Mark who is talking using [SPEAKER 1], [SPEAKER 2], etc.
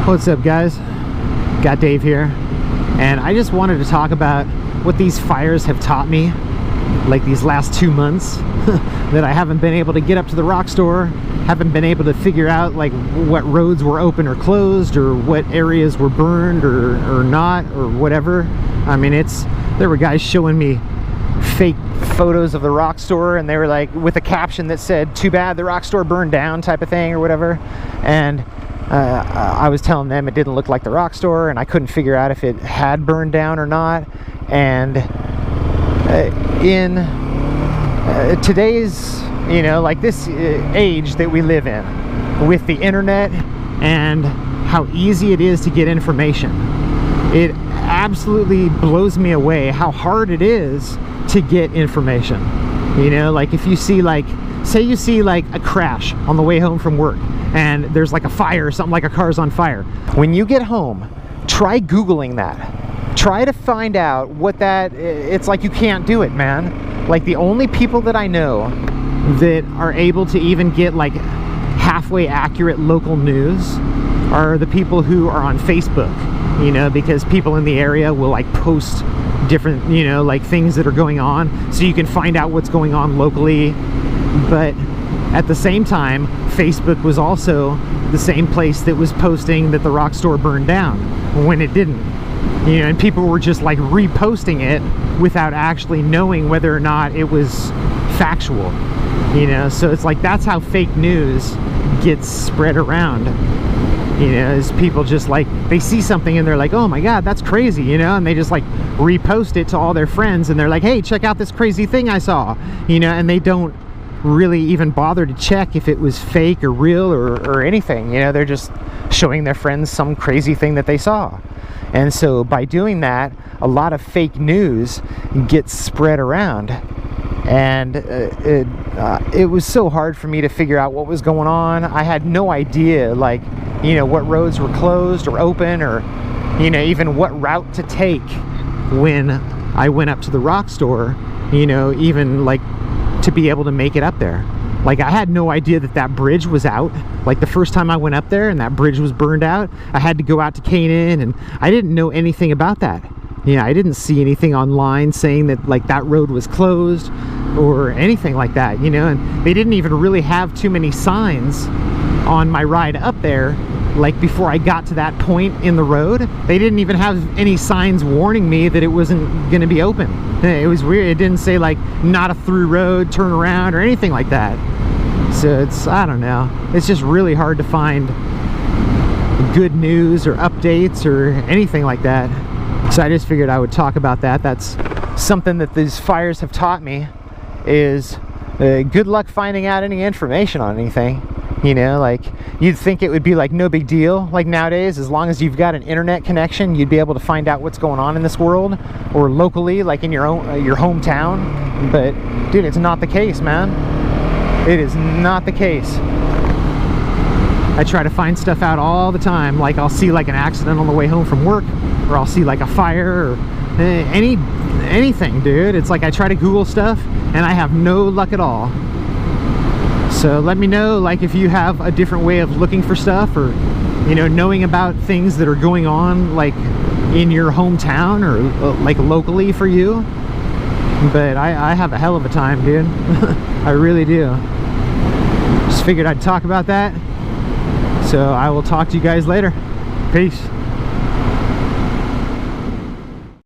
[SPEAKER 1] What's up, guys? Got Dave here, and I just wanted to talk about what these fires have taught me, like these last 2 months that I haven't been able to get up to the rock store, haven't been able to figure out like what roads were open or closed, or what areas were burned or not, or whatever. I mean, there were guys showing me fake photos of the rock store, and they were like with a caption that said, "Too bad the rock store burned down," type of thing or whatever. And I was telling them it didn't look like the rock store, and I couldn't figure out if it had burned down or not. And in today's, like this age that we live in, with the internet and how easy it is to get information, it absolutely blows me away how hard it is to get information. Like if you see, like, say you see like a crash on the way home from work, and there's like a fire or something, like a car's on fire. When you get home, try Googling that. Try to find out what that, it's like you can't do it, man. Like the only people that I know that are able to even get like halfway accurate local news are the people who are on Facebook, because people in the area will like post different, like things that are going on, so you can find out what's going on locally. But at the same time, Facebook was also the same place that was posting that the rock store burned down when it didn't. And people were just like reposting it without actually knowing whether or not it was factual. So it's like that's how fake news gets spread around. Is people just like, they see something and they're like, "Oh my god, that's crazy," and they just like repost it to all their friends, and they're like, "Hey, check out this crazy thing I saw," and they don't really even bother to check if it was fake or real or anything. They're just showing their friends some crazy thing that they saw. And so by doing that, a lot of fake news gets spread around. And it was so hard for me to figure out what was going on. I had no idea, like, what roads were closed or open, or even what route to take when I went up to the rock store, even like to be able to make it up there. Like, I had no idea that bridge was out. Like the first time I went up there and that bridge was burned out, I had to go out to Canaan, and I didn't know anything about that. I didn't see anything online saying that like that road was closed or anything like that, and they didn't even really have too many signs on my ride up there. Like before I got to that point in the road, they didn't even have any signs warning me that it wasn't going to be open. It was weird. It didn't say like not a through road, turn around, or anything like that. So I don't know. It's just really hard to find good news or updates or anything like that. So I just figured I would talk about that. That's something that these fires have taught me, is good luck finding out any information on anything. Like you'd think it would be like no big deal. Like nowadays, as long as you've got an internet connection, you'd be able to find out what's going on in this world, or locally, like in your hometown. But dude, it's not the case, man. It is not the case. I try to find stuff out all the time. Like I'll see like an accident on the way home from work, or I'll see like a fire, or anything, dude. It's like I try to Google stuff and I have no luck at all. So let me know, like, if you have a different way of looking for stuff, or knowing about things that are going on like in your hometown, or like locally for you. But I have a hell of a time, dude. I really do. Just figured I'd talk about that. So I will talk to you guys later. Peace.